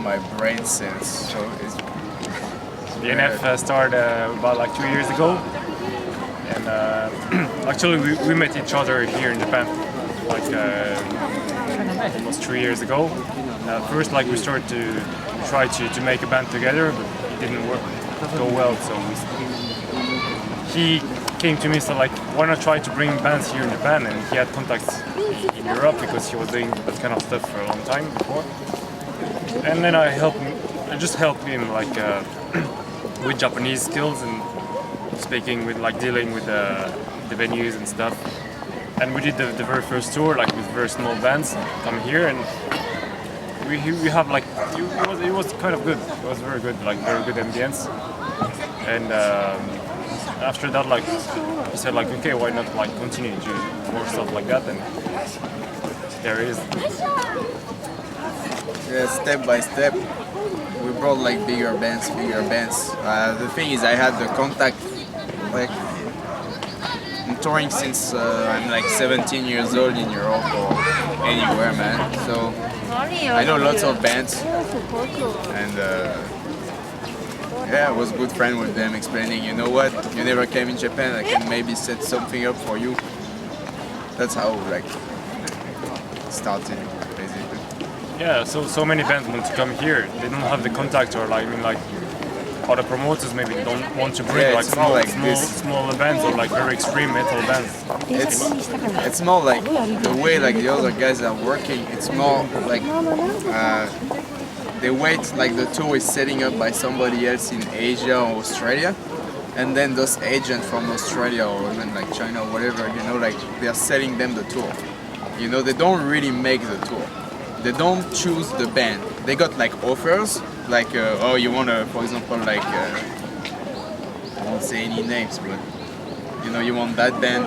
my brain cells. So it's The NF started about like 2 years ago, and actually we met each other here in Japan like almost 3 years ago. First, like we started to try to make a band together, but it didn't go well. So he came to me, so like, why not try to bring bands here in Japan? And he had contacts in Europe because he was doing that kind of stuff for a long time before. And then I just helped him like with Japanese skills and speaking with like dealing with the venues and stuff. And we did the very first tour like with very small bands come here, and we have like it was kind of good. It was very good, like very good ambience. And after that, like he said, like okay, why not like continue to more stuff like that? And there it is. Yeah, step by step, we brought like bigger bands. The thing is, I had the contact, like I'm touring since I'm like 17 years old in Europe or anywhere, man. So I know lots of bands, and yeah, I was good friend with them, explaining, you know what, you never came in Japan, I can maybe set something up for you. That's how like started, basically. Yeah, so many bands want to come here. They don't have the contact, or like I mean like other promoters maybe don't want to bring Yeah, like it's more like small bands or like very extreme metal bands. It's more like the way like the other guys are working. It's more like they wait like the tour is setting up by somebody else in Asia or Australia, and then those agents from Australia or even like China or whatever, you know, like they are selling them the tour. You know, they don't really make the tour. They don't choose the band. They got like offers, like oh, you wanna, for example, like I won't say any names, but you know, you want that band,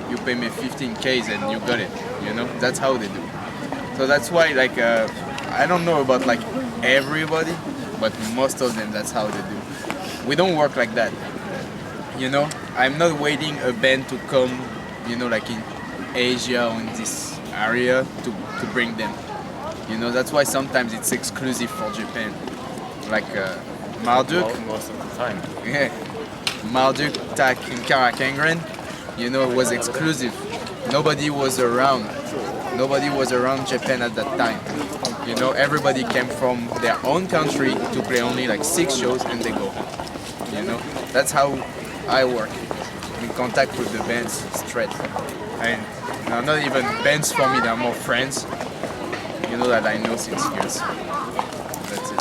you pay me 15K and you got it. You know, that's how they do. So that's why, like, I don't know about like everybody, but most of them, that's how they do. We don't work like that. You know, I'm not waiting a band to come, you know, like in Asia or in this area to bring them. You know, that's why sometimes it's exclusive for Japan. Like Marduk. Well, most of the time. Yeah. Marduk, Tak, and Karakangren, you know, it was exclusive. Nobody was around. Nobody was around Japan at that time. You know, everybody came from their own country to play only like 6 shows and they go home. You know, that's how I work. In contact with the bands straight. And not even bands for me, they're more friends. You know, that I know since years. That's it.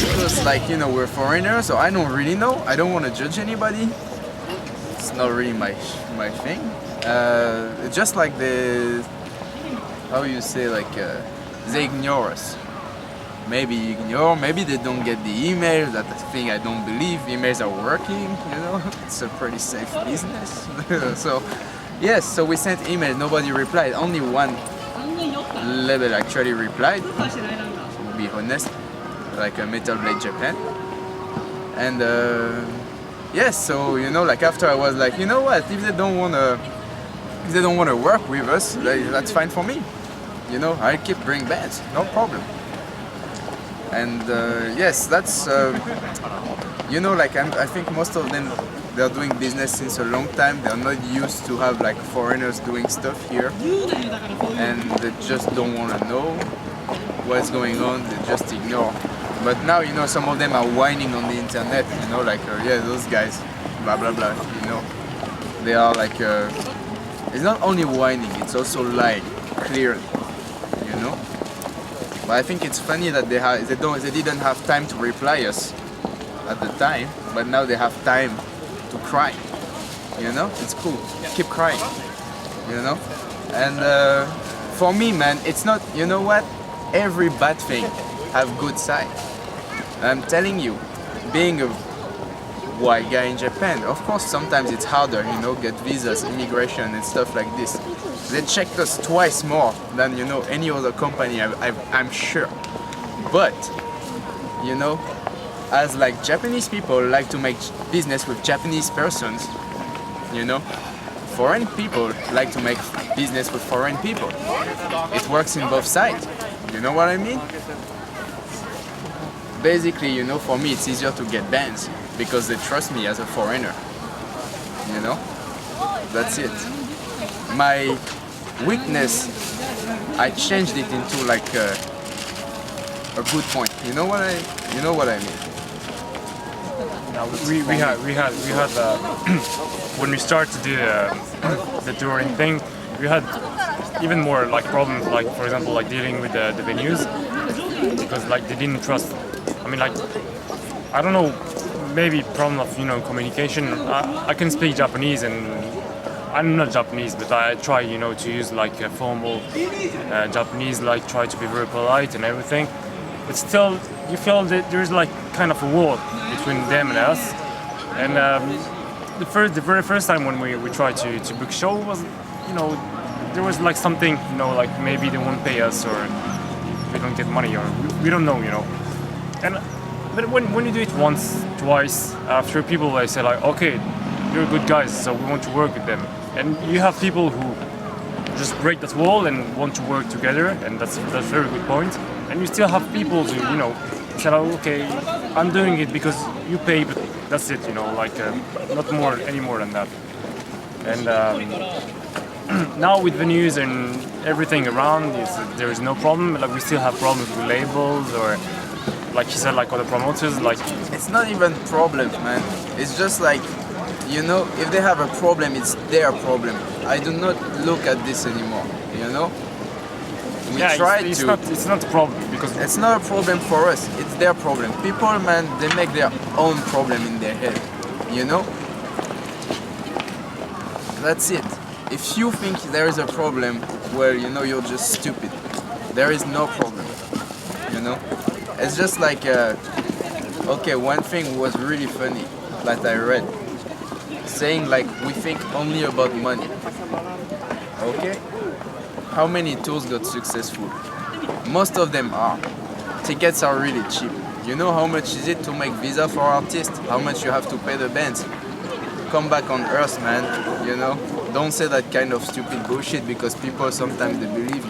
Because like, you know, we're foreigners, so I don't really know. I don't want to judge anybody. It's not really my thing. Just like how you say, like they ignore us. Maybe ignore, maybe they don't get the email. That's the thing I don't believe. Emails are working, you know. It's a pretty safe business. So yes, so we sent emails, nobody replied. Only one label actually replied, to be honest, like a Metal Blade Japan. And yes, so you know, like after I was like, you know what, if they don't wanna work with us, that's fine for me. You know, I'll keep bringing bands, no problem. And yes, that's you know, like I think most of them, they're doing business since a long time. They're not used to have like foreigners doing stuff here, and they just don't want to know what's going on. They just ignore. But now, you know, some of them are whining on the internet. You know, like yeah, those guys, blah blah blah. You know, they are like it's not only whining; it's also lying clearly. You know. But I think it's funny that they didn't have time to reply us at the time, but now they have time to cry. You know, it's cool. Keep crying. You know, and for me, man, it's not. You know what? Every bad thing have good side. I'm telling you, being a white guy in Japan, of course, sometimes it's harder. You know, get visas, immigration, and stuff like this. They checked us twice more than, you know, any other company, I'm sure. But, you know, as like Japanese people like to make business with Japanese persons, you know, foreign people like to make business with foreign people. It works in both sides. You know what I mean? Basically, you know, for me it's easier to get bands because they trust me as a foreigner. You know? That's it. My weakness, I changed it into like a good point. You know what I mean? We had when we started to do the touring thing, we had even more like problems, like for example like dealing with the venues, because like they didn't trust. I mean, like, I don't know, maybe problem of, you know, communication. I can speak Japanese, and I'm not Japanese, but I try, you know, to use like a formal Japanese, like try to be very polite and everything. But still, you feel that there's like kind of a wall between them and us. And the very first time when we tried to book show was, you know, there was like something, you know, like maybe they won't pay us, or we don't get money, or we don't know, you know. And but when you do it once, twice, after people they say like, okay, you're good guys, so we want to work with them. And you have people who just break that wall and want to work together, and that's a very good point. And you still have people who, you know, say, oh, okay, I'm doing it because you pay, but that's it, you know, like not more, any more than that. And now with venues and everything around, there is no problem. Like we still have problems with labels, or like you said, like other promoters, like It's not even problems, man. It's just like, you know, if they have a problem, it's their problem. I do not look at this anymore, you know? We try it's to. not, it's not a problem because It's not a problem for us, it's their problem. People, man, they make their own problem in their head, you know? That's it. If you think there is a problem, well, you know, you're just stupid. There is no problem, you know? It's just like, okay, one thing was really funny that I read, saying like, we think only about money, okay? How many tours got successful? Most of them are. Tickets are really cheap. You know how much is it to make visa for artists? How much you have to pay the bands? Come back on earth, man, you know? Don't say that kind of stupid bullshit because people sometimes they believe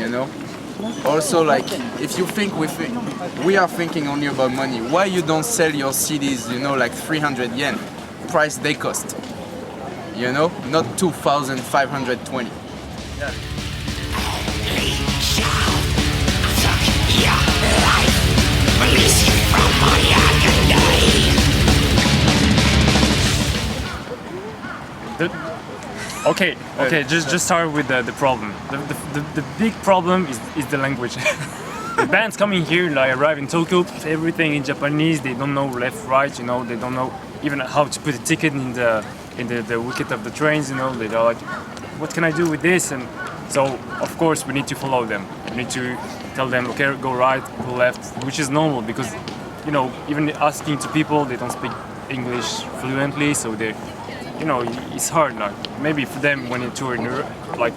you know? Also, like, if you think we are thinking only about money, why you don't sell your CDs, you know, like 300 yen, price they cost? You know, not 2,520. yeah. Okay, just start with the problem. The big problem is the language. The bands coming here, like arrive in Tokyo, everything in Japanese. They don't know left, right. You know, they don't know even how to put a ticket in the wicket of the trains. You know, they're like, what can I do with this? And so of course we need to follow them. We need to tell them, okay, go right, go left, which is normal because, you know, even asking to people, they don't speak English fluently, so they, you know, it's hard. Like maybe for them when you tour in Europe, like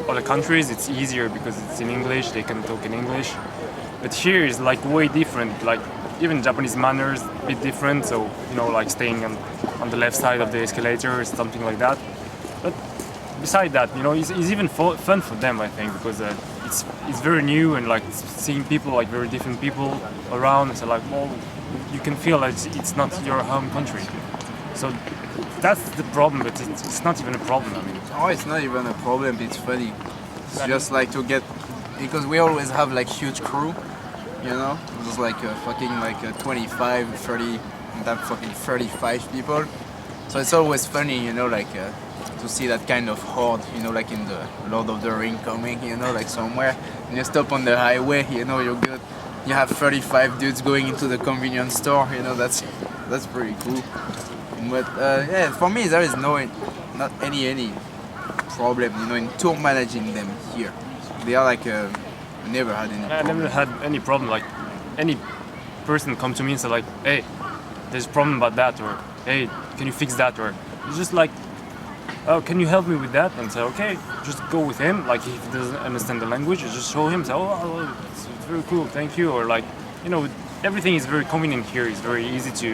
other countries, it's easier because it's in English, they can talk in English. But here is like way different. Like even Japanese manners a bit different. So, you know, like staying on the left side of the escalator or something like that. But beside that, you know, it's even fun for them, I think, because it's very new, and like seeing people, like very different people around. So like, well, you can feel like it's not your home country. So that's the problem, but it's not even a problem. I mean, Oh, it's not even a problem, it's funny. It's just like to get, because we always have like huge crew, you know? It was like fucking like 25, 30, that fucking 35 people. So it's always funny, you know, like to see that kind of horde, you know, like in the Lord of the Ring coming, you know, like somewhere. And you stop on the highway, you know, you're good. You have 35 dudes going into the convenience store, you know, that's pretty cool. But yeah, for me there is not any problem, you know, in tour managing them here. They are like never had any I problem. never had any problem. Like any person come to me and say like, hey, there's a problem about that, or hey, can you fix that, or it's just like, oh, can you help me with that? And say, okay, just go with him. Like if he doesn't understand the language, you just show him, say, oh, it's very cool, thank you, or like, you know, everything is very convenient here. It's very easy to,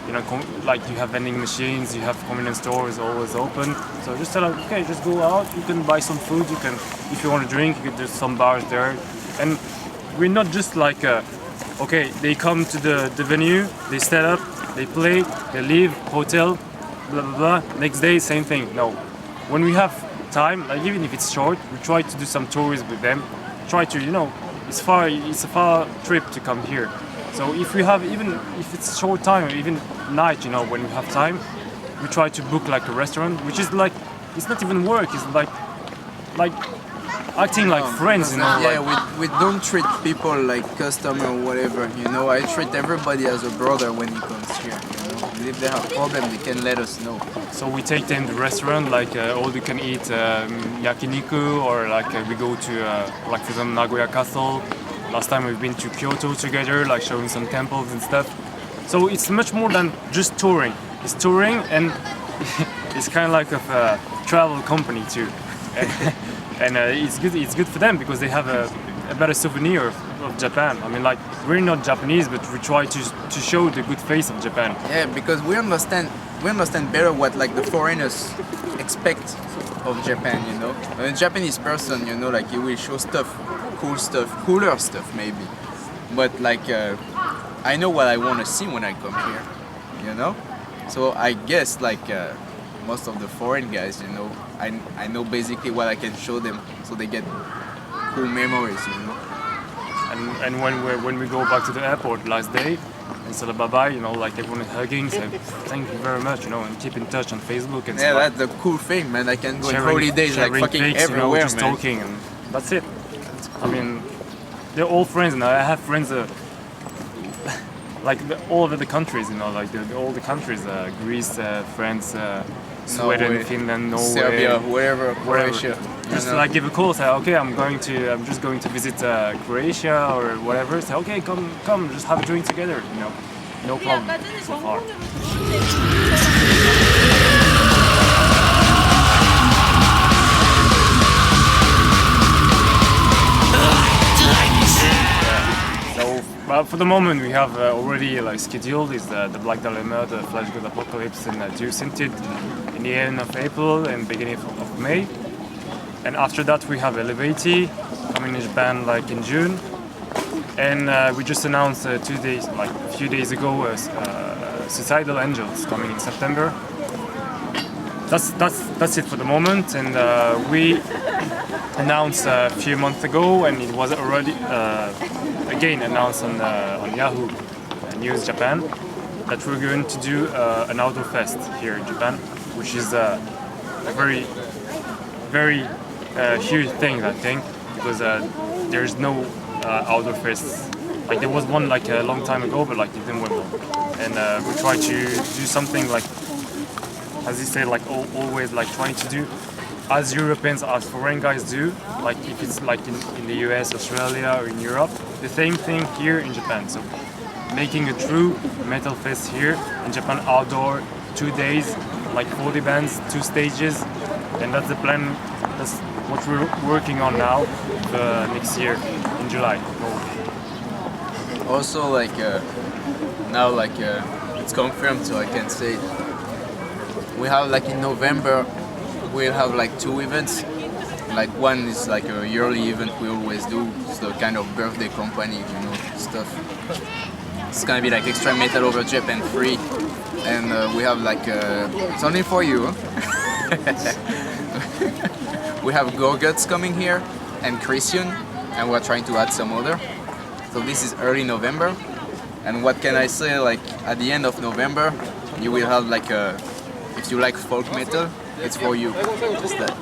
you know, like you have vending machines, you have convenience stores always open. So just tell them, okay, just go out. You can buy some food. You can, if you want to drink, there's some bars there. And we're not just like, okay, they come to the venue, they set up, they play, they leave, hotel, blah blah blah. Next day, same thing. No, when we have time, like even if it's short, we try to do some tours with them. Try to, you know, it's a far trip to come here. So if we have, even if it's short time or even night, you know, when we have time, we try to book like a restaurant, which is like, it's not even work. It's like acting like friends, you know. Yeah, like, we don't treat people like customer or whatever, you know. I treat everybody as a brother when he comes here, you know. And if they have problem, they can let us know. So we take them to the restaurant, like all you can eat yakiniku, or like we go to like for example Nagoya Castle. Last time we've been to Kyoto together, like showing some temples and stuff. So it's much more than just touring. It's touring and it's kind of like a travel company too. And it's good for them because they have a better souvenir of Japan. I mean, like, we're not Japanese, but we try to show the good face of Japan. Yeah, because we understand better what like the foreigners expect of Japan, you know. A Japanese person, you know, like he will show cooler stuff maybe. But like I know what I want to see when I come here, you know. So I guess like most of the foreign guys, you know, I know basically what I can show them, so they get cool memories, you know. And when we go back to the airport last day and say bye bye, you know, like everyone is hugging, say thank you very much, you know, and keep in touch on Facebook and yeah, stuff. that's the cool thing, man. I can go on holidays like fucking pics, everywhere, you know, just man. talking, and that's it. I mean, they're all friends, and I have friends like all over the countries, you know, like all the countries, Greece, France, Sweden, Norway, Finland, Norway, Serbia, wherever, Croatia. Just you know? like give a call, say okay, I'm just going to visit Croatia or whatever. Say okay, come, just have a drink together, you know, no problem so far. Well, for the moment, we have already like scheduled is the Black Dilemma, the Flash God Apocalypse, and Deus Sinted in the end of April and beginning of May. And after that, we have Elevati coming in Japan like in June. And we just announced a few days ago, Suicidal Angels coming in September. That's it for the moment. And we announced a few months ago, and it was already again announced on Yahoo News Japan that we're going to do an outdoor fest here in Japan, which is a very, very huge thing, I think, because there's no outdoor fests. Like there was one like a long time ago, but like it didn't work well. And we try to do something like, as you say, like always like trying to do as Europeans, as foreign guys do, like if it's like in the US, Australia, or in Europe, the same thing here in Japan. So making a true metal fest here in Japan, outdoor, 2 days, like 40 bands, 2 stages, and that's the plan. That's what we're working on now next year in July. Also, like now, like it's confirmed, so I can say it. We have like in November, we'll have like 2 events. Like one is like a yearly event we always do. It's the kind of birthday company, you know, stuff. It's gonna be like extreme metal over Japan free, and we have like it's only for you. Huh? We have Gorguts coming here and Christian, and we're trying to add some other. So this is early November, and what can I say? Like at the end of November, you will have like a. If you like folk metal, it's for you. Just that.